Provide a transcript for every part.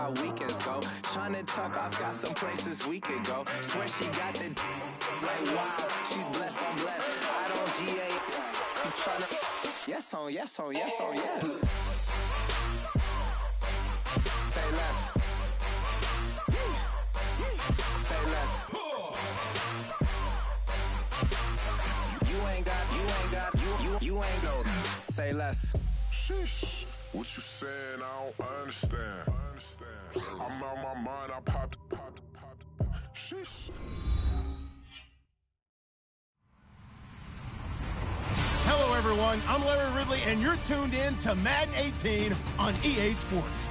how weekends go. Tryna tuck off, got some places we could go. Swear she got the like wow, she's blessed, I'm blessed. I don't GA. You tryna yes on yes on yes on yes. Say less. Say less. You ain't go. Say less. Sheesh. What you saying? I don't understand. I'm out my mind. I popped. Sheesh. Hello, everyone. I'm Larry Ridley, and you're tuned in to Madden 18 on EA Sports.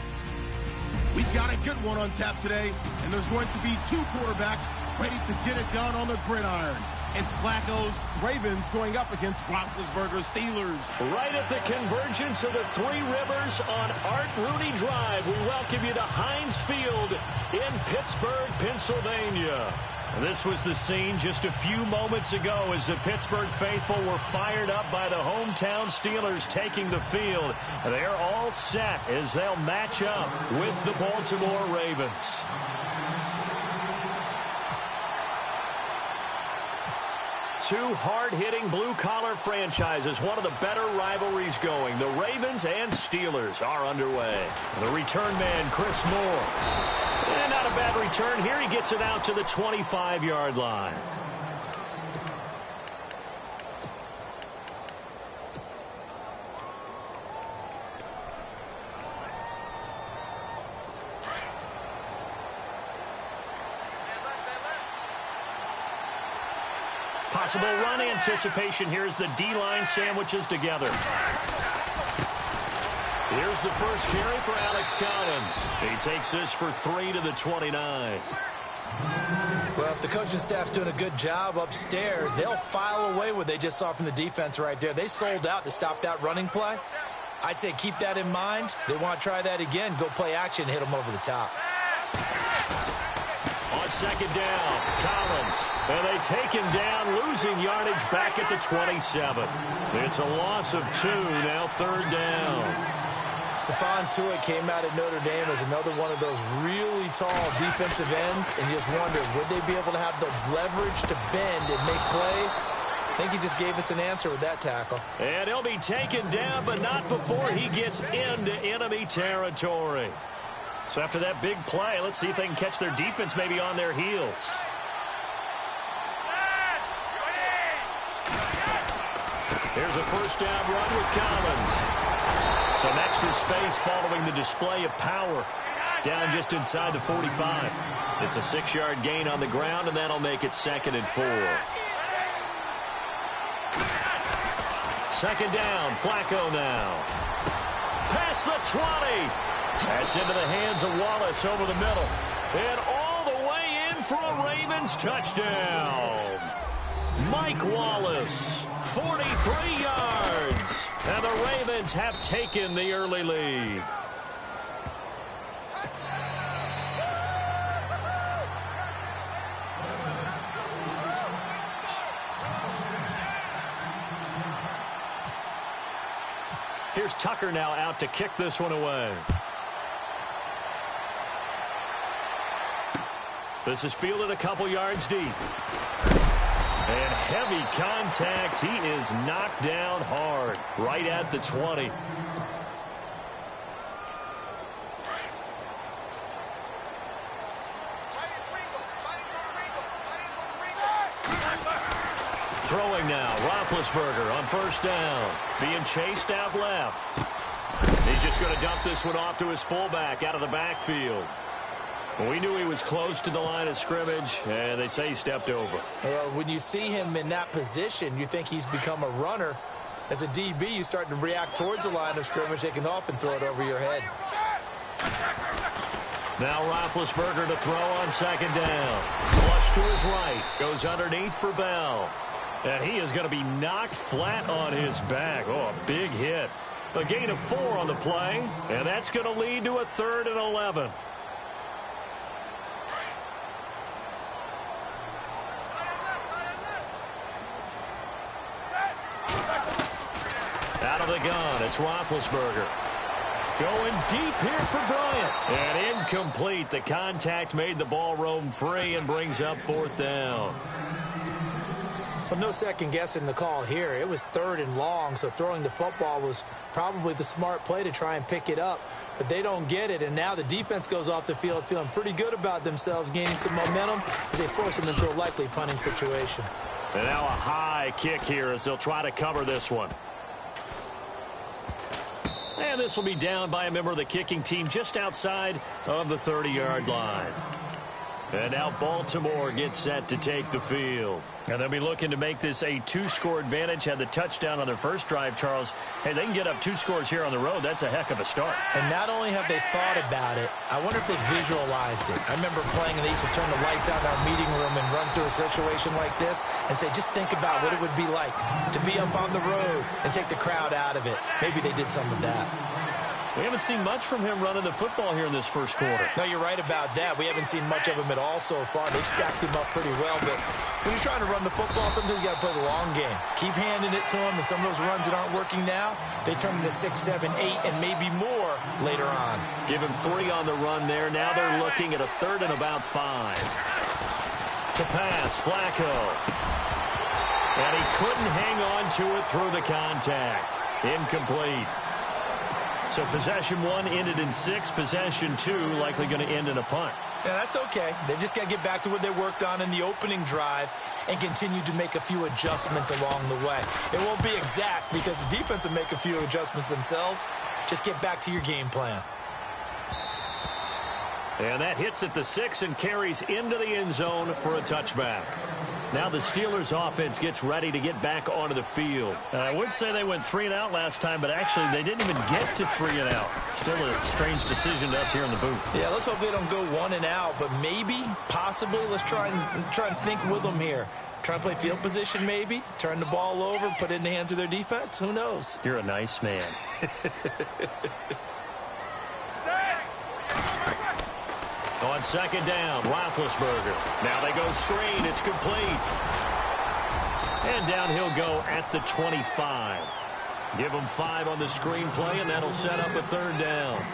We've got a good one on tap today, and there's going to be two quarterbacks ready to get it done on the gridiron. It's Flacco's Ravens going up against Roethlisberger's Steelers. Right at the convergence of the Three Rivers on Art Rooney Drive, we welcome you to Heinz Field in Pittsburgh, Pennsylvania. This was the scene just a few moments ago as the Pittsburgh faithful were fired up by the hometown Steelers taking the field. They're all set as they'll match up with the Baltimore Ravens. Two hard-hitting blue-collar franchises, one of the better rivalries going. The Ravens and Steelers are underway. The return man, Chris Moore. And not a bad return here. He gets it out to the 25-yard line. Possible run anticipation here as the D-line sandwiches together. Here's the first carry for Alex Collins. He takes this for 3 to the 29. Well, if the coaching staff's doing a good job upstairs, they'll file away what they just saw from the defense right there. They sold out to stop that running play. I'd say keep that in mind. They want to try that again. Go play action, hit them over the top. On second down, Collins. And they take him down, losing yardage back at the 27. It's a loss of 2, now third down. Stephon Tuitt came out at Notre Dame as another one of those really tall defensive ends, and you just wondered, would they be able to have the leverage to bend and make plays? I think he just gave us an answer with that tackle. And he'll be taken down, but not before he gets into enemy territory. So after that big play, let's see if they can catch their defense maybe on their heels. Here's a first down run with Collins. Some extra space following the display of power. Down just inside the 45. It's a 6-yard gain on the ground, and that'll make it 2nd and 4. Second down, Flacco now. Past the 20. That's into the hands of Wallace over the middle. And all the way in for a Ravens touchdown. Mike Wallace, 43 yards. And the Ravens have taken the early lead. Here's Tucker now out to kick this one away. This is fielded a couple yards deep. And heavy contact. He is knocked down hard right at the 20. Throwing now, Roethlisberger on first down. Being chased out left. He's just going to dump this one off to his fullback out of the backfield. We knew he was close to the line of scrimmage, and they say he stepped over. Well, when you see him in that position, you think he's become a runner. As a DB, you start to react towards the line of scrimmage. They can often throw it over your head. Now Roethlisberger to throw on second down. Flush to his right. Goes underneath for Bell. And he is going to be knocked flat on his back. Oh, a big hit. A gain of 4 on the play, and that's going to lead to a 3rd and 11. Out of the gun, it's Roethlisberger. Going deep here for Bryant. And incomplete. The contact made the ball roam free and brings up 4th down. Well, no second guessing the call here. It was 3rd and long, so throwing the football was probably the smart play to try and pick it up. But they don't get it, and now the defense goes off the field feeling pretty good about themselves, gaining some momentum as they force them into a likely punting situation. And now a high kick here as they'll try to cover this one. And this will be down by a member of the kicking team just outside of the 30-yard line. And now Baltimore gets set to take the field. And they'll be looking to make this a 2-score advantage. Had the touchdown on their first drive, Charles. Hey, they can get up 2 scores here on the road. That's a heck of a start. And not only have they thought about it, I wonder if they visualized it. I remember playing, and they used to turn the lights out in our meeting room and run through a situation like this and say, just think about what it would be like to be up on the road and take the crowd out of it. Maybe they did some of that. We haven't seen much from him running the football here in this first quarter. No, you're right about that. We haven't seen much of him at all so far. They stacked him up pretty well, but when you're trying to run the football, sometimes you got to play the long game. Keep handing it to him, and some of those runs that aren't working now, they turn into 6, 7, 8, and maybe more later on. Give him 3 on the run there. Now they're looking at a 3rd and about 5. To pass, Flacco. And he couldn't hang on to it through the contact. Incomplete. So possession 1 ended in 6. Possession 2 likely going to end in a punt. Yeah, that's okay. They just got to get back to what they worked on in the opening drive and continue to make a few adjustments along the way. It won't be exact because the defense will make a few adjustments themselves. Just get back to your game plan. And that hits at the 6 and carries into the end zone for a touchback. Now the Steelers offense gets ready to get back onto the field. And I would say they went 3 and out last time, but actually they didn't even get to 3 and out. Still a strange decision to us here in the booth. Yeah, let's hope they don't go 1 and out, but maybe, possibly, let's try and think with them here. Try and play field position maybe, turn the ball over, put it in the hands of their defense. Who knows? You're a nice man. On 2nd down, Roethlisberger. Now they go screen. It's complete. And down he'll go at the 25. Give him 5 on the screen play, and that'll set up a 3rd down.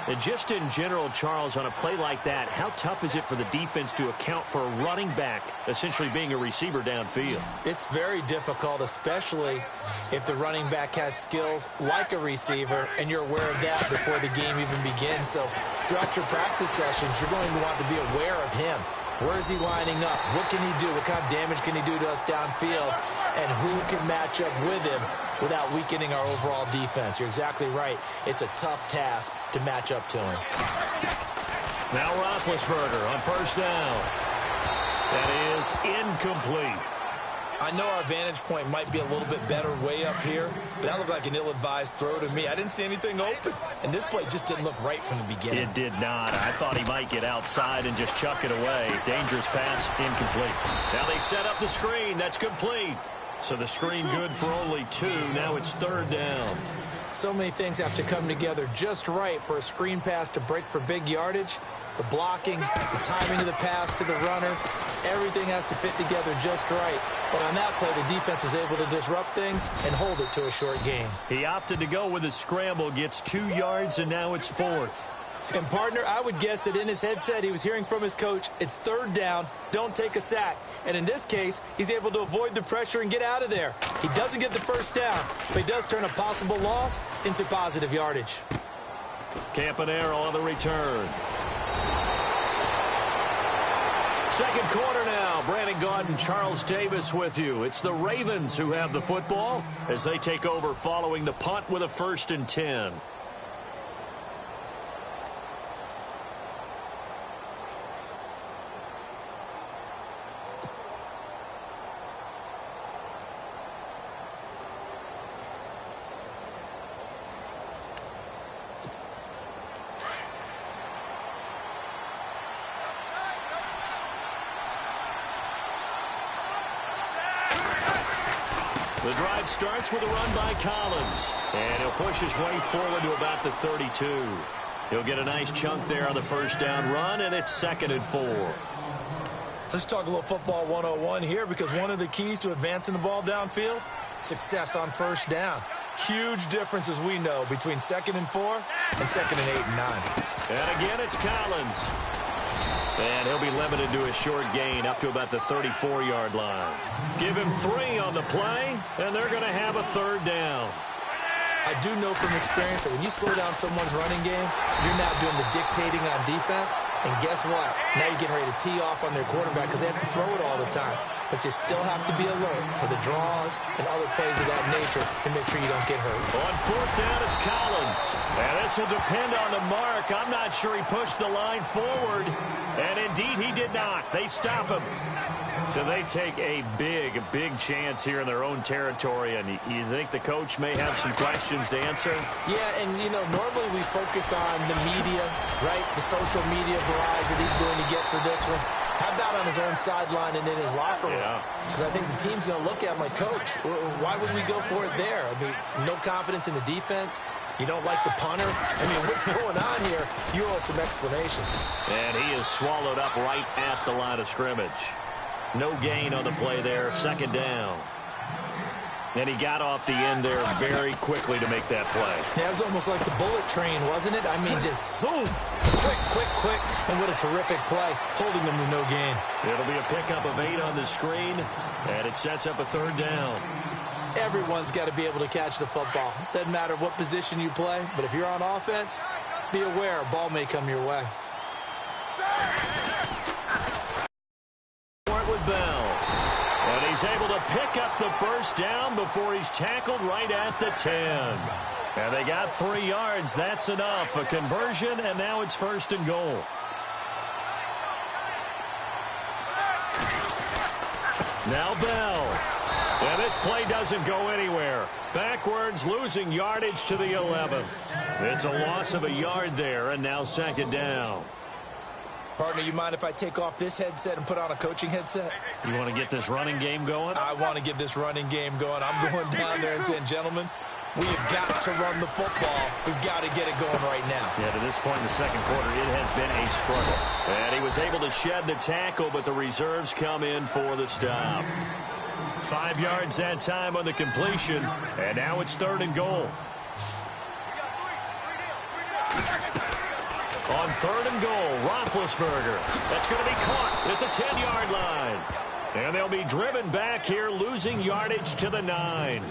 And just in general, Charles, on a play like that, how tough is it for the defense to account for a running back essentially being a receiver downfield? It's very difficult, especially if the running back has skills like a receiver, and you're aware of that before the game even begins. So throughout your practice sessions, you're going to want to be aware of him. Where is he lining up? What can he do? What kind of damage can he do to us downfield? And who can match up with him without weakening our overall defense? You're exactly right. It's a tough task to match up to him. Now Roethlisberger on 1st down. That is incomplete. I know our vantage point might be a little bit better way up here, but that looked like an ill-advised throw to me. I didn't see anything open, and this play just didn't look right from the beginning. It did not. I thought he might get outside and just chuck it away. Dangerous pass, incomplete. Now they set up the screen. That's complete. So the screen good for only 2. Now it's 3rd down. So many things have to come together just right for a screen pass to break for big yardage. The blocking, the timing of the pass to the runner, everything has to fit together just right. But on that play, the defense was able to disrupt things and hold it to a short game. He opted to go with a scramble, gets 2 yards, and now it's 4th. And, partner, I would guess that in his headset he was hearing from his coach, it's 3rd down, don't take a sack. And in this case, he's able to avoid the pressure and get out of there. He doesn't get the 1st down, but he does turn a possible loss into positive yardage. Campanaro on the return. 2nd quarter now. Brandon Gaudin, Charles Davis with you. It's the Ravens who have the football as they take over following the punt with a 1st and 10. The drive starts with a run by Collins, and he'll push his way forward to about the 32. He'll get a nice chunk there on the 1st down run, and it's 2nd and 4. Let's talk a little football 101 here, because one of the keys to advancing the ball downfield, success on 1st down. Huge difference, as we know, between 2nd and 4 and 2nd and 8 and 9. And again, it's Collins. And he'll be limited to a short gain up to about the 34-yard line. Give him 3 on the play, and they're going to have a 3rd down. I do know from experience that when you slow down someone's running game, you're now doing the dictating on defense. And guess what? Now you're getting ready to tee off on their quarterback because they have to throw it all the time. But you still have to be alert for the draws and other plays of that nature and make sure you don't get hurt. On 4th down, it's Collins. And this will depend on the mark. I'm not sure he pushed the line forward. And indeed, he did not. They stop him. So they take a big, big chance here in their own territory. And you think the coach may have some questions to answer? Yeah, and, you know, normally we focus on the media, right? The social media barrage that he's going to get for this one. How about on his own sideline and in his locker room? Because I think the team's going to look at him like, Coach, why would we go for it there? I mean, no confidence in the defense. You don't like the punter? I mean, what's going on here? You owe some explanations. And he is swallowed up right at the line of scrimmage. No gain on the play there, 2nd down. And he got off the end there very quickly to make that play. Yeah, it was almost like the bullet train, wasn't it? I mean, just zoom. Quick, quick, quick. And what a terrific play, holding them to no gain. It'll be a pickup of 8 on the screen, and it sets up a 3rd down. Everyone's got to be able to catch the football. Doesn't matter what position you play, but if you're on offense, be aware a ball may come your way. With Bell. And he's able to pick up the 1st down before he's tackled right at the 10. And they got 3 yards. That's enough. A conversion, and now it's 1st and goal. Now Bell. And this play doesn't go anywhere. Backwards, losing yardage to the 11. It's a loss of a yard there, and now 2nd down. Partner, you mind if I take off this headset and put on a coaching headset? You want to get this running game going? I want to get this running game going. I'm going down there and saying, gentlemen, we have got to run the football. We've got to get it going right now. Yeah, to this point in the 2nd quarter, it has been a struggle. And he was able to shed the tackle, but the reserves come in for the stop. 5 yards that time on the completion, and now it's 3rd and goal. On 3rd and goal, Roethlisberger. That's going to be caught at the 10-yard line. And they'll be driven back here, losing yardage to the 9.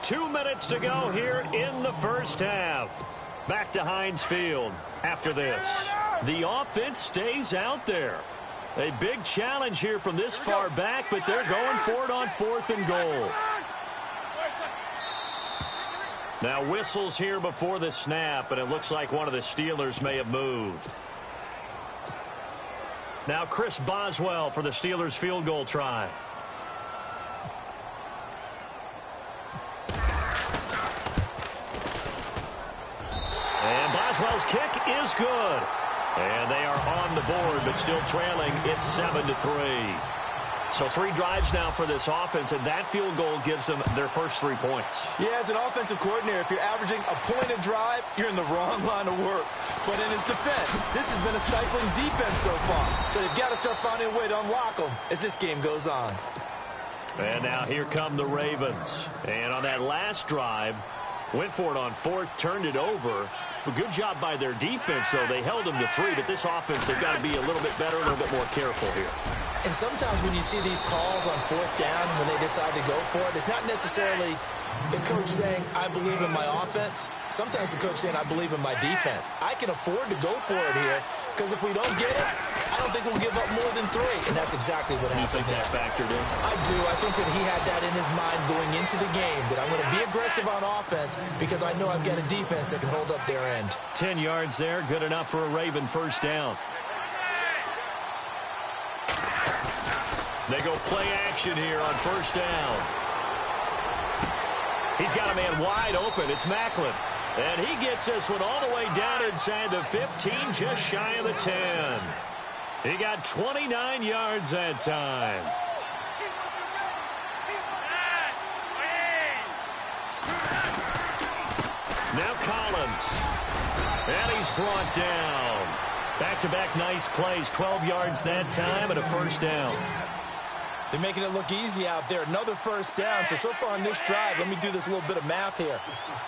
2 minutes to go here in the 1st half. Back to Heinz Field after this. The offense stays out there. A big challenge here from this far back, but they're going for it on 4th and goal. Now whistles here before the snap, and it looks like one of the Steelers may have moved. Now Chris Boswell for the Steelers field goal try. And Boswell's kick is good. And they are on the board, but still trailing. It's 7-3. So 3 drives now for this offense, and that field goal gives them their first 3 points. Yeah, as an offensive coordinator, if you're averaging a point a drive, you're in the wrong line of work. But in his defense, this has been a stifling defense so far. So they've got to start finding a way to unlock them as this game goes on. And now here come the Ravens. And on that last drive, went for it on 4th, turned it over. A good job by their defense, though. They held them to 3, but this offense, they've got to be a little bit better, a little bit more careful here. And sometimes when you see these calls on 4th down, when they decide to go for it, it's not necessarily the coach saying, I believe in my offense. Sometimes the coach saying, I believe in my defense. I can afford to go for it here, because if we don't get it, I don't think we'll give up more than 3. And that's exactly what happened. You think that factored in? I do. I think that he had that in his mind going into the game, that I'm going to be aggressive on offense because I know I've got a defense that can hold up their end. 10 yards there, good enough for a Raven 1st down. They go play action here on 1st down. He's got a man wide open. It's Macklin. And he gets this one all the way down inside the 15, just shy of the 10. He got 29 yards that time. Now Collins. And he's brought down. Back-to-back nice plays, 12 yards that time and a 1st down. They're making it look easy out there. Another first down. So far on this drive, let me do this little bit of math here.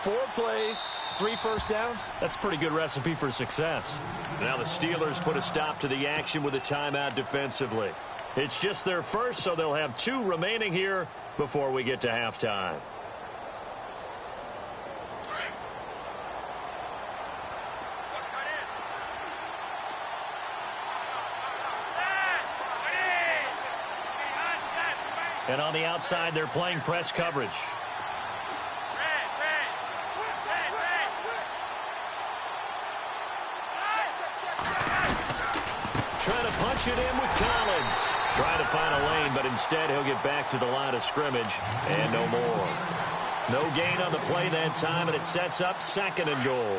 4 plays, 3 first downs. That's a pretty good recipe for success. Now the Steelers put a stop to the action with a timeout defensively. It's just their first, so they'll have 2 remaining here before we get to halftime. And on the outside, they're playing press coverage. Trying to punch it in with Collins. Trying to find a lane, but instead he'll get back to the line of scrimmage and no more. No gain on the play that time, and it sets up 2nd and goal.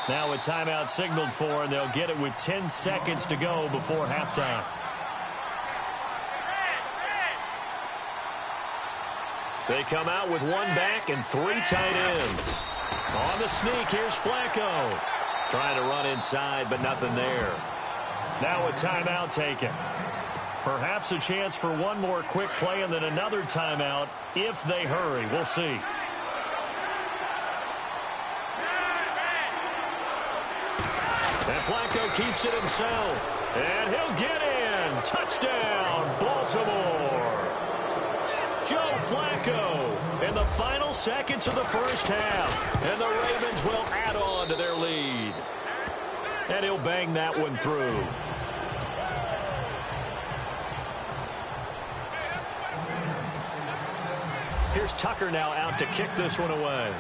Now a timeout signaled for, and they'll get it with 10 seconds to go before halftime. They come out with 1 back and 3 tight ends. On the sneak, here's Flacco. Trying to run inside, but nothing there. Now a timeout taken. Perhaps a chance for one more quick play and then another timeout if they hurry. We'll see. And Flacco keeps it himself. And he'll get in. Touchdown, Baltimore. Joe Flacco in the final seconds of the first half. And the Ravens will add on to their lead. And he'll bang that one through. Here's Tucker now out to kick this one away.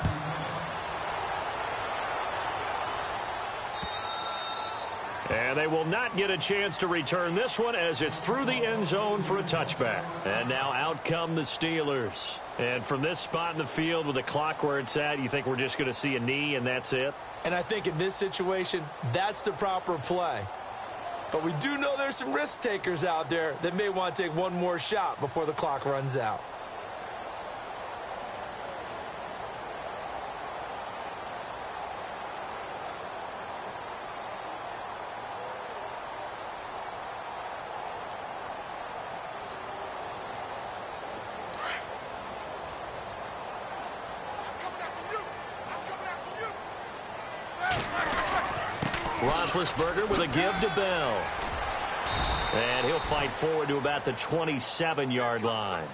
And they will not get a chance to return this one as it's through the end zone for a touchback. And now out come the Steelers. And from this spot in the field with the clock where it's at, you think we're just going to see a knee and that's it? And I think in this situation, that's the proper play. But we do know there's some risk takers out there that may want to take one more shot before the clock runs out. Roethlisberger with a give to Bell. And he'll fight forward to about the 27-yard line.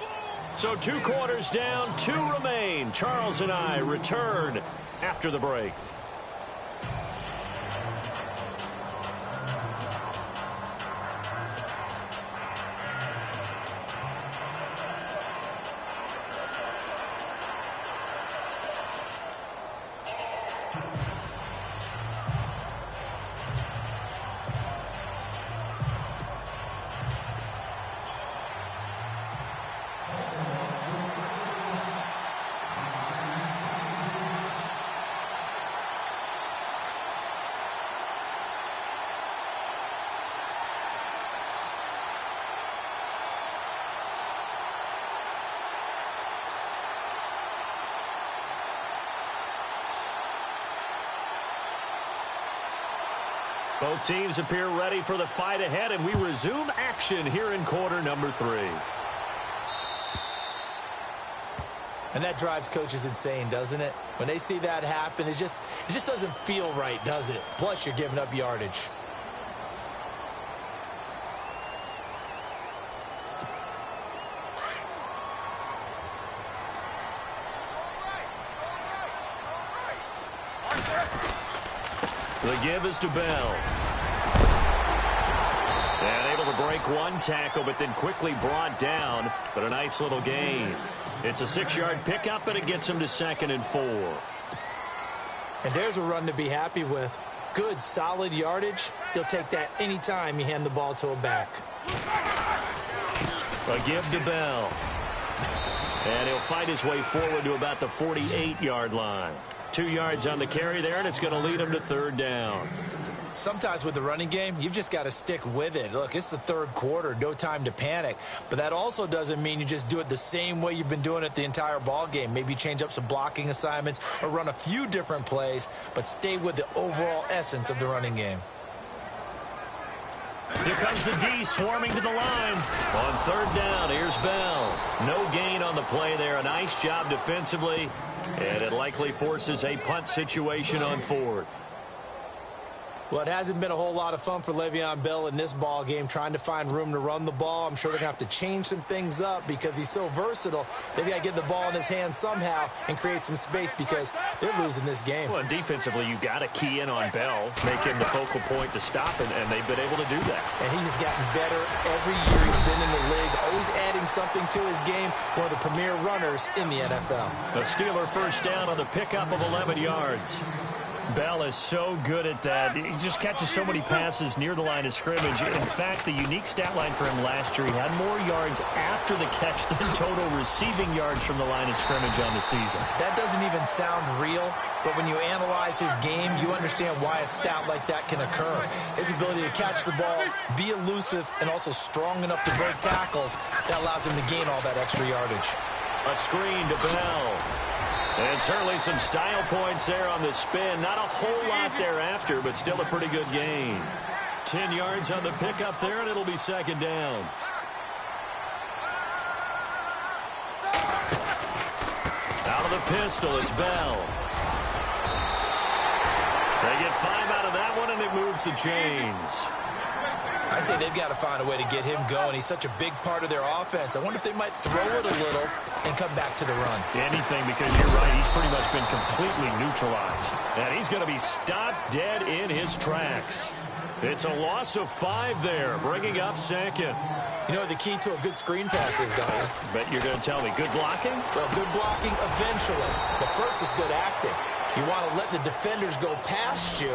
So 2 quarters down, 2 remain. Charles and I return after the break. Both teams appear ready for the fight ahead, and we resume action here in quarter number 3. And that drives coaches insane, doesn't it? When they see that happen, it just doesn't feel right, does it? Plus, you're giving up yardage. The give is to Bell. And able to break one tackle, but then quickly brought down. But a nice little gain. It's a 6-yard pickup, and it gets him to 2nd and 4. And there's a run to be happy with. Good, solid yardage. He'll take that anytime you hand the ball to a back. A give to Bell. And he'll fight his way forward to about the 48-yard line. 2 yards on the carry there, and it's going to lead him to 3rd down. Sometimes with the running game, you've just got to stick with it. Look, it's the 3rd quarter, no time to panic. But that also doesn't mean you just do it the same way you've been doing it the entire ball game. Maybe change up some blocking assignments or run a few different plays, but stay with the overall essence of the running game. Here comes the D swarming to the line. On third down, here's Bell. No gain on the play there. A nice job defensively, and it likely forces a punt situation on fourth. Well, it hasn't been a whole lot of fun for Le'Veon Bell in this ball game, trying to find room to run the ball. I'm sure they're going to have to change some things up because he's so versatile. They've got to get the ball in his hands somehow and create some space because they're losing this game. Well, defensively, you got to key in on Bell, make him the focal point to stop it, and they've been able to do that. And he has gotten better every year he's been in the league, always adding something to his game, one of the premier runners in the NFL. A Steeler first down on the pickup of 11 yards. Bell is so good at that. He just catches so many passes near the line of scrimmage. In fact, the unique stat line for him last year, he had more yards after the catch than total receiving yards from the line of scrimmage on the season. That doesn't even sound real, but when you analyze his game, you understand why a stat like that can occur. His ability to catch the ball, be elusive, and also strong enough to break tackles, that allows him to gain all that extra yardage. A screen to Bell. And certainly some style points there on the spin. Not a whole lot thereafter, but still a pretty good gain. 10 yards on the pickup there, and it'll be second down. Out of the pistol, it's Bell. They get 5 out of that one, and it moves the chains. I'd say they've got to find a way to get him going. He's such a big part of their offense. I wonder if they might throw it a little and come back to the run. Anything, because you're right. He's pretty much been completely neutralized. And he's going to be stopped dead in his tracks. It's a loss of 5 there, bringing up second. You know what the key to a good screen pass is, don't you? Bet you're going to tell me. Good blocking? Well, good blocking eventually. But first is good acting. You want to let the defenders go past you,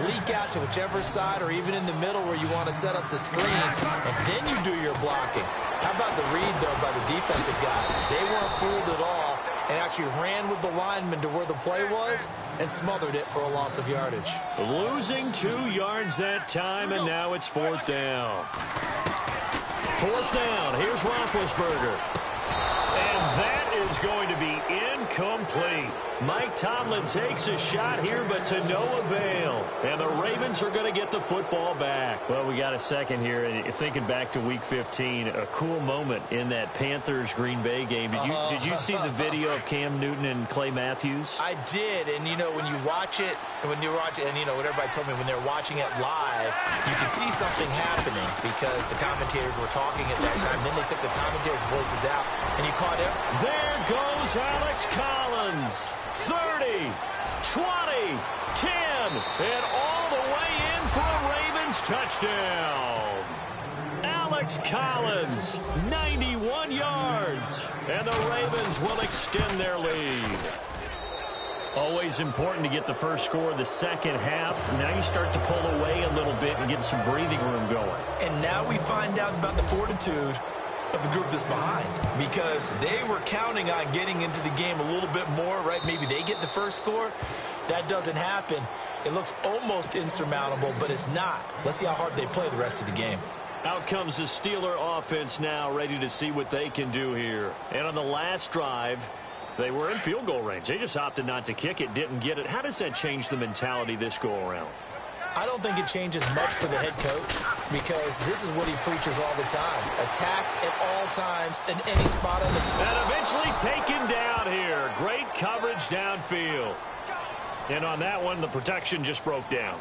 leak out to whichever side or even in the middle where you want to set up the screen, and then you do your blocking. How about the read, though, by the defensive guys? They weren't fooled at all and actually ran with the lineman to where the play was and smothered it for a loss of yardage. Losing 2 yards that time, and now it's fourth down. Fourth down. Here's Roethlisberger. And that is going to be incomplete. Mike Tomlin takes a shot here, but to no avail. And the Ravens are going to get the football back. Well, we got a second here. And thinking back to Week 15, a cool moment in that Panthers-Green Bay game. Did you see the video of Cam Newton and Clay Matthews? I did, and, you know, when you watch it, and, you know, what everybody told me, when they're watching it live, you could see something happening because the commentators were talking at that time. Then they took the commentators' voices out, and you caught it. There goes Alex Collins. 30, 20, 10, and all the way in for a Ravens touchdown. Alex Collins, 91 yards, and the Ravens will extend their lead. Always important to get the first score of the second half. Now you start to pull away a little bit and get some breathing room going. And now we find out about the fortitude of the group that's behind, because they were counting on getting into the game a little bit more, right? Maybe they get the first score. That doesn't happen. It looks almost insurmountable, but it's not. Let's see how hard they play the rest of the game. Out comes the Steeler offense now, ready to see what they can do here. And on the last drive, they were in field goal range. They just opted not to kick it, didn't get it. How does that change the mentality this go-around? I don't think it changes much for the head coach, because this is what he preaches all the time. Attack at all times in any spot on the field. And eventually taken down here. Great coverage downfield. And on that one, the protection just broke down.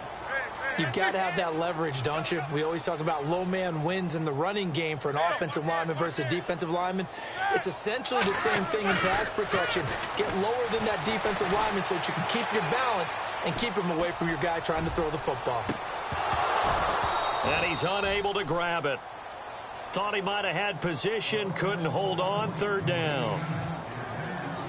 You've got to have that leverage, don't you? We always talk about low man wins in the running game for an offensive lineman versus a defensive lineman. It's essentially the same thing in pass protection. Get lower than that defensive lineman so that you can keep your balance and keep him away from your guy trying to throw the football. And he's unable to grab it. Thought he might have had position, couldn't hold on. Third down.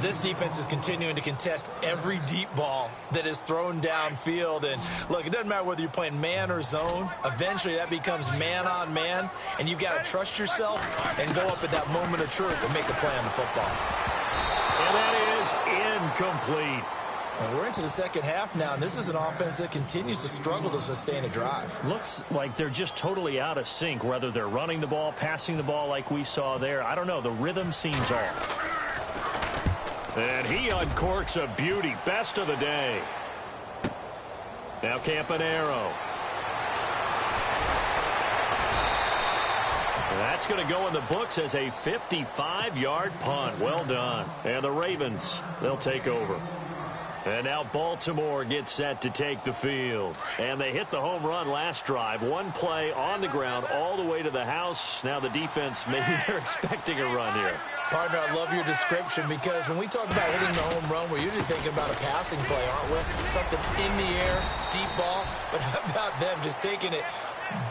This defense is continuing to contest every deep ball that is thrown downfield. And, look, it doesn't matter whether you're playing man or zone. Eventually, that becomes man-on-man, and you've got to trust yourself and go up at that moment of truth and make a play on the football. And that is incomplete. And we're into the second half now, and this is an offense that continues to struggle to sustain a drive. Looks like they're just totally out of sync, whether they're running the ball, passing the ball like we saw there. I don't know. The rhythm seems off. And he uncorks a beauty. Best of the day. Now Campanaro. going to go in the books as a 55-yard punt. Well done. And the Ravens, they'll take over. And now Baltimore gets set to take the field. And they hit the home run last drive. One play on the ground all the way to the house. Now the defense, maybe they're expecting a run here. Partner, I love your description because when we talk about hitting the home run, we're usually thinking about a passing play, aren't we? Something in the air, deep ball. But how about them just taking it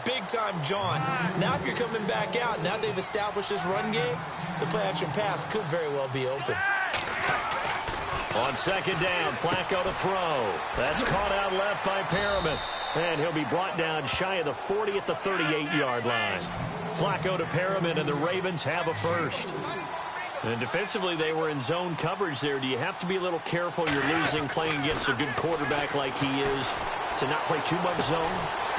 big-time jaunt? Now if you're coming back out, now they've established this run game, the play-action pass could very well be open. On second down, Flacco to throw. That's caught out left by Perriman. And he'll be brought down shy of the 40 at the 38-yard line. Flacco to Perriman, and the Ravens have a first. And defensively, they were in zone coverage there. Do you have to be a little careful? You're losing playing against a good quarterback like he is to not play too much zone?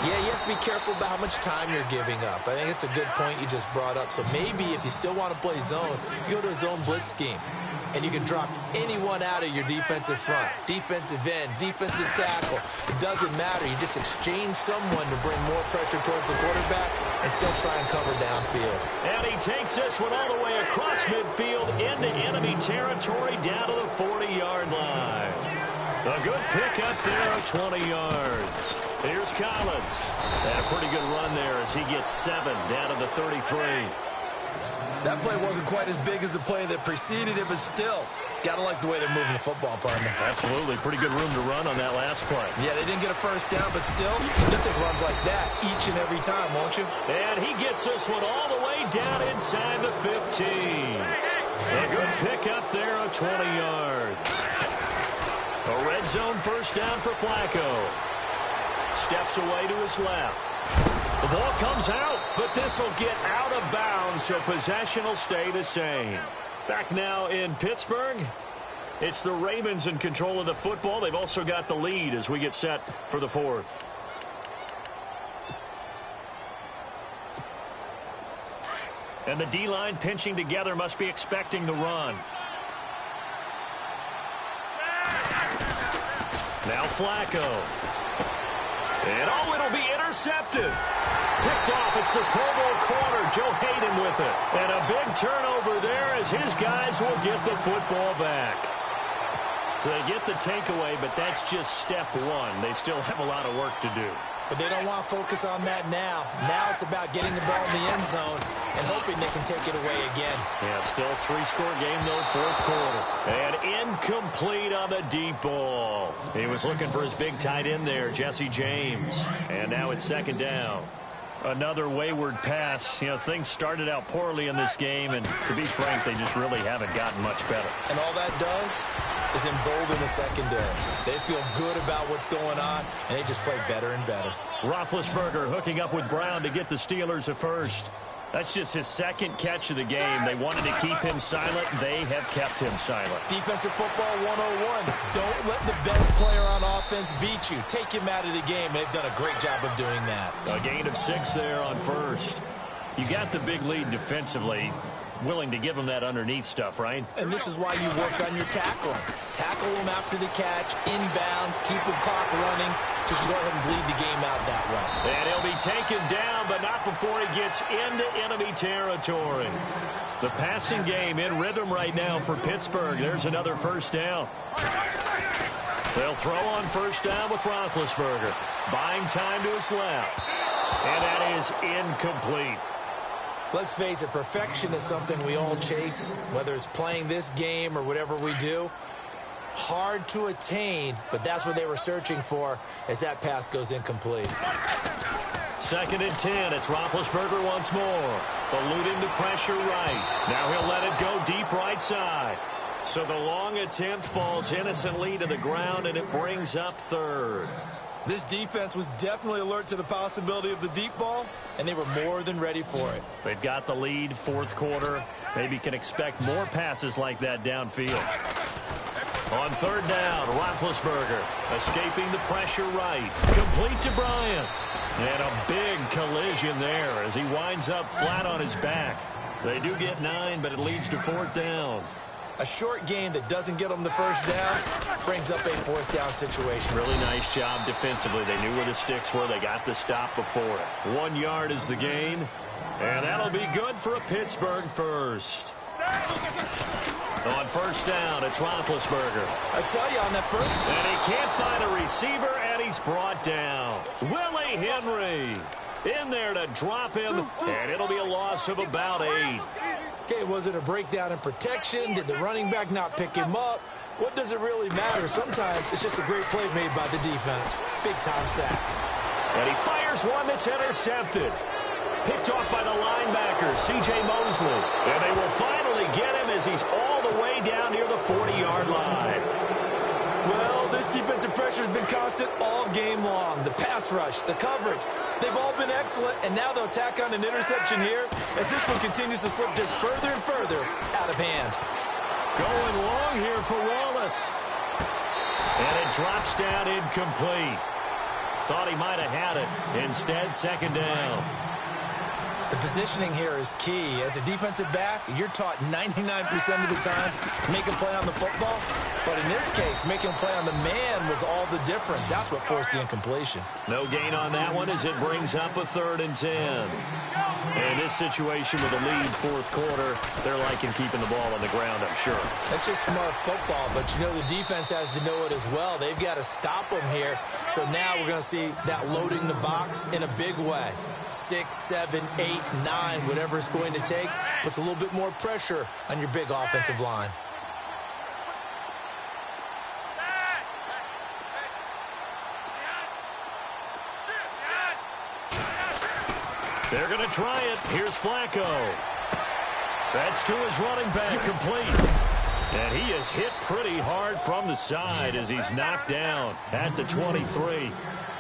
Yeah, you have to be careful about how much time you're giving up. I think it's a good point you just brought up. So maybe if you still want to play zone, you go to a zone blitz scheme. And you can drop anyone out of your defensive front. Defensive end, defensive tackle. It doesn't matter. You just exchange someone to bring more pressure towards the quarterback and still try and cover downfield. And he takes this one all the way across midfield into enemy territory down to the 40-yard line. A good pick up there at 20 yards. Here's Collins. And a pretty good run there as he gets 7 down to the 33. That play wasn't quite as big as the play that preceded it, but still, got to like the way they're moving the football, partner. Absolutely. Pretty good room to run on that last play. Yeah, they didn't get a first down, but still, you'll take runs like that each and every time, won't you? And he gets this one all the way down inside the 15. A good pick up there at 20 yards. A red zone first down for Flacco. Steps away to his left. The ball comes out, but this will get out of bounds, so possession will stay the same. Back now in Pittsburgh, it's the Ravens in control of the football. They've also got the lead as we get set for the fourth. And the D-line pinching together must be expecting the run. Now Flacco. And it'll be intercepted. Picked off. It's the Pro Bowl corner, Joe Hayden with it. And a big turnover there as his guys will get the football back. So they get the takeaway, but that's just step one. They still have a lot of work to do. But they don't want to focus on that now. Now it's about getting the ball in the end zone and hoping they can take it away again. Yeah, still a 3-score game, though, fourth quarter. And incomplete on the deep ball. He was looking for his big tight end there, Jesse James. And now it's second down. Another wayward pass. You know, things started out poorly in this game, and to be frank, they just really haven't gotten much better. And all that does is embolden the secondary. They feel good about what's going on, and they just play better and better. Roethlisberger hooking up with Brown to get the Steelers a first. That's just his second catch of the game. They wanted to keep him silent. They have kept him silent. Defensive football 101. Don't let the best player on offense beat you. Take him out of the game. They've done a great job of doing that. A gain of 6 there on first. You got the big lead defensively. Willing to give him that underneath stuff, right? And this is why you work on your tackling. Tackle him after the catch, inbounds, keep the clock running. Just go ahead and bleed the game out that way. And he'll be taken down, but not before he gets into enemy territory. The passing game in rhythm right now for Pittsburgh. There's another first down. They'll throw on first down with Roethlisberger. Buying time to his left. And that is incomplete. Let's face it, perfection is something we all chase, whether it's playing this game or whatever we do. Hard to attain, but that's what they were searching for as that pass goes incomplete. Second and 10. It's Roethlisberger once more. Eluding the pressure right. Now he'll let it go deep right side. So the long attempt falls innocently to the ground, and it brings up third. This defense was definitely alert to the possibility of the deep ball, and they were more than ready for it. They've got the lead, fourth quarter. Maybe can expect more passes like that downfield. On third down, Roethlisberger escaping the pressure right. Complete to Bryant. And a big collision there as he winds up flat on his back. They do get 9, but it leads to fourth down. A short gain that doesn't get them the first down brings up a fourth down situation. Really nice job defensively. They knew where the sticks were. They got the stop before it. 1 yard is the gain, and that'll be good for a Pittsburgh first. On first down, it's Roethlisberger. I tell you, on that first. And he can't find a receiver, and he's brought down. Willie Henry in there to drop him, and it'll be a loss of about 8. Okay, was it a breakdown in protection? Did the running back not pick him up? What does it really matter? Sometimes it's just a great play made by the defense. Big-time sack. And he fires one that's intercepted. Picked off by the linebacker, C.J. Mosley. And they will finally get him as he's all the way down near the 40-yard line. Well, this defensive pressure has been constant all game long. The pass rush, the coverage, they've all been excellent, and now they'll tack on an interception here as this one continues to slip just further and further out of hand. Going long here for Wallace. And it drops down incomplete. Thought he might have had it. Instead, second down. The positioning here is key. As a defensive back, you're taught 99% of the time, make a play on the football. But in this case, making a play on the man was all the difference. That's what forced the incompletion. No gain on that one as it brings up a 3rd and 10. And in this situation with a lead fourth quarter, they're liking keeping the ball on the ground, I'm sure. That's just smart football, but you know the defense has to know it as well. They've got to stop them here. So now we're going to see that loading the box in a big way. 6, 7, 8, 9, whatever it's going to take, puts a little bit more pressure on your big offensive line. They're going to try it. Here's Flacco. That's to his running back, complete. And he is hit pretty hard from the side as he's knocked down at the 23.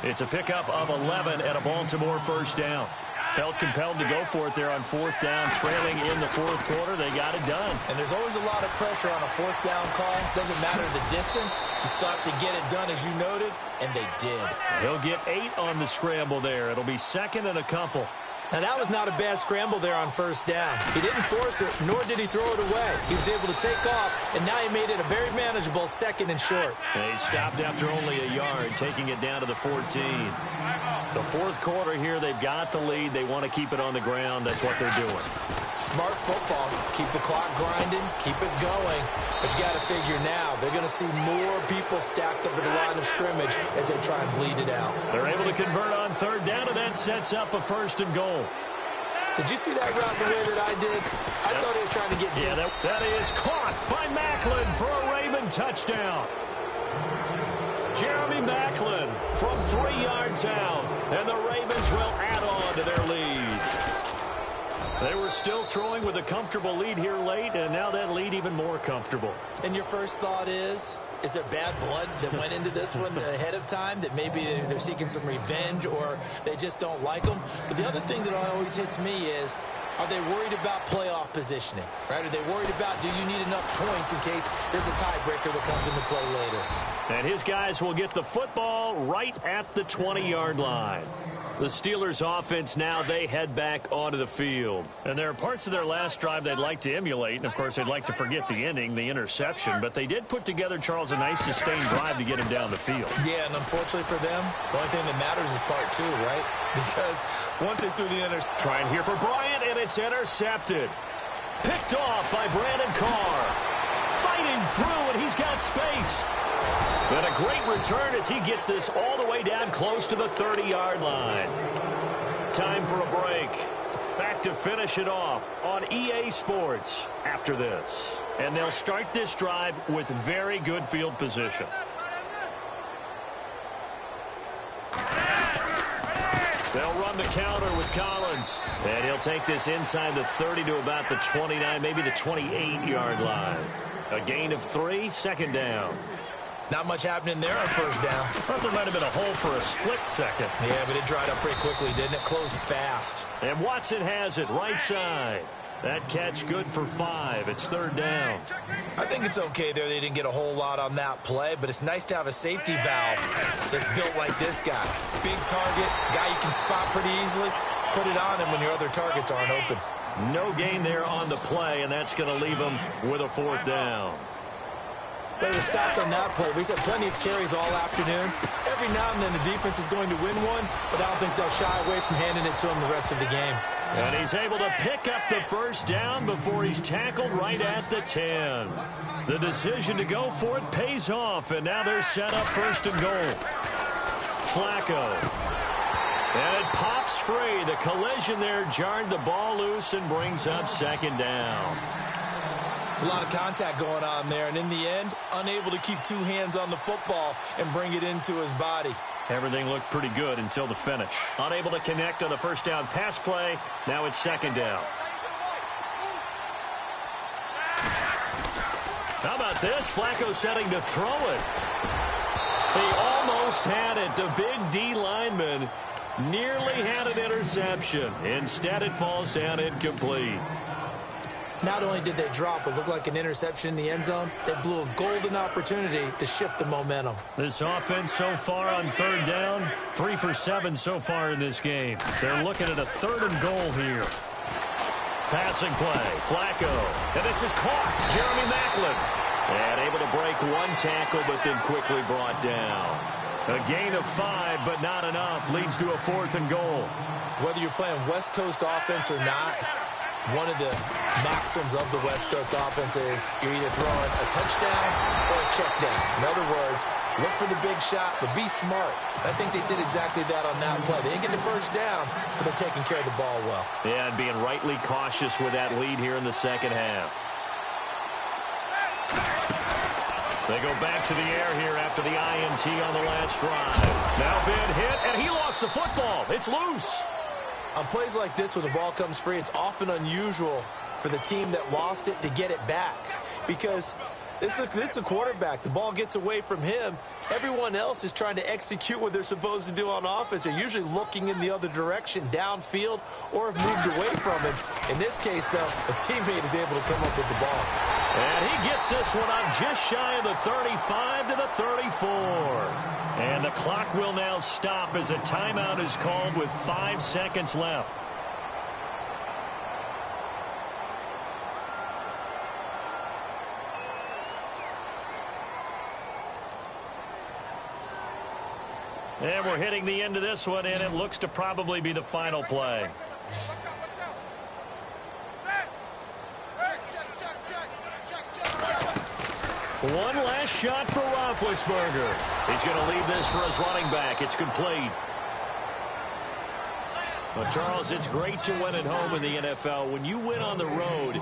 It's a pickup of 11 at a Baltimore first down. Felt compelled to go for it there on 4th down, trailing in the fourth quarter. They got it done. And there's always a lot of pressure on a 4th down call. Doesn't matter the distance. You still have to get it done, as you noted, and they did. He'll get 8 on the scramble there. It'll be 2nd and a couple. Now, that was not a bad scramble there on first down. He didn't force it, nor did he throw it away. He was able to take off, and now he made it a very manageable 2nd and short. And he stopped after only a yard, taking it down to the 14. The fourth quarter here, they've got the lead. They want to keep it on the ground. That's what they're doing. Smart football. Keep the clock grinding. Keep it going. But you got to figure now, they're going to see more people stacked up at the line of scrimmage as they try and bleed it out. They're able to convert on 3rd down, and that sets up a 1st and goal. Did you see that route the way that I did? I thought he was trying to get deep. Yeah, that is caught by Macklin for a Raven touchdown. Jeremy Macklin from 3 yards out, and the Ravens will add on to their lead. They were still throwing with a comfortable lead here late, and now that lead even more comfortable. And your first thought is there bad blood that went into this one ahead of time, that maybe they're seeking some revenge or they just don't like them? But the other thing that always hits me is, are they worried about playoff positioning, right? Are they worried about, do you need enough points in case there's a tiebreaker that comes into play later? And his guys will get the football right at the 20-yard line. The Steelers offense now, they head back onto the field. And there are parts of their last drive they'd like to emulate. And, of course, they'd like to forget the ending, the interception. But they did put together, Charles, a nice sustained drive to get him down the field. Yeah, and unfortunately for them, the only thing that matters is part 2, right? Because once they threw the interception. Trying here for Bryant, and it's intercepted. Picked off by Brandon Carr. Fighting through, and he's got space. And a great return as he gets this all the way down close to the 30-yard line. Time for a break. Back to finish it off on EA Sports after this. And they'll start this drive with very good field position. They'll run the counter with Collins. And he'll take this inside the 30 to about the 29, maybe the 28-yard line. A gain of 3, 2nd down. Not much happening there on first down. Thought there might have been a hole for a split second. Yeah, but it dried up pretty quickly, didn't it? Closed fast. And Watson has it right side. That catch good for 5. It's 3rd down. I think it's okay there. They didn't get a whole lot on that play, but it's nice to have a safety valve that's built like this guy. Big target, guy you can spot pretty easily. Put it on him when your other targets aren't open. No gain there on the play, and that's going to leave them with a 4th down. But it was stopped on that play. We've had plenty of carries all afternoon. Every now and then the defense is going to win one, but I don't think they'll shy away from handing it to him the rest of the game. And he's able to pick up the 1st down before he's tackled right at the 10. The decision to go for it pays off, and now they're set up 1st and goal. Flacco. And it pops free. The collision there jarred the ball loose and brings up 2nd down. It's a lot of contact going on there, and in the end, unable to keep 2 hands on the football and bring it into his body. Everything looked pretty good until the finish. Unable to connect on the 1st down pass play. Now it's 2nd down. How about this? Flacco setting to throw it. He almost had it. The big D lineman nearly had an interception. Instead, it falls down incomplete. Not only did they drop what looked like an interception in the end zone, they blew a golden opportunity to shift the momentum. This offense so far on 3rd down, 3 for 7 so far in this game. They're looking at a 3rd and goal here. Passing play, Flacco. And this is caught. Jeremy Maclin. And able to break 1 tackle, but then quickly brought down. A gain of 5, but not enough. Leads to a 4th and goal. Whether you're playing West Coast offense or not, one of the maxims of the West Coast offense is you're either throwing a touchdown or a check down. In other words, look for the big shot, but be smart. I think they did exactly that on that play. They didn't get the 1st down, but they're taking care of the ball well. Yeah, and being rightly cautious with that lead here in the 2nd half. They go back to the air here after the INT on the last drive. Now been hit, and he lost the football. It's loose. On plays like this where the ball comes free, it's often unusual for the team that lost it to get it back. Because this is a quarterback. The ball gets away from him. Everyone else is trying to execute what they're supposed to do on offense. They're usually looking in the other direction, downfield, or have moved away from him. In this case, though, a teammate is able to come up with the ball. And he gets this one up just shy of the 35 to the 34. And the clock will now stop as a timeout is called with 5 seconds left. And we're hitting the end of this one, and it looks to probably be the final play. One last shot for Roethlisberger. He's going to leave this for his running back. It's complete. Well, Charles, it's great to win at home in the NFL. When you win on the road,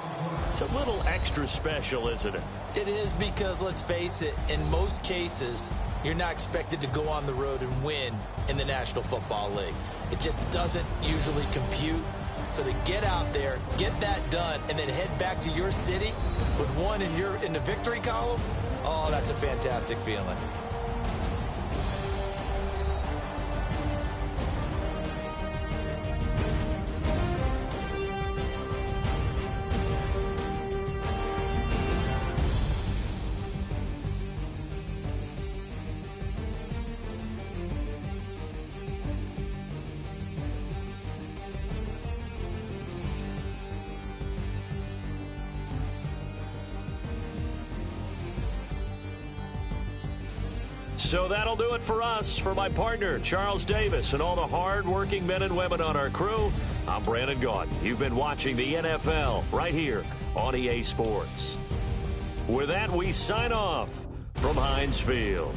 it's a little extra special, isn't it? It is, because, let's face it, in most cases, you're not expected to go on the road and win in the National Football League. It just doesn't usually compute. So to get out there, get that done, and then head back to your city with one in the victory column, oh, that's a fantastic feeling. So that'll do it for us. For my partner, Charles Davis, and all the hard-working men and women on our crew, I'm Brandon Gaudin. You've been watching the NFL right here on EA Sports. With that, we sign off from Heinz Field.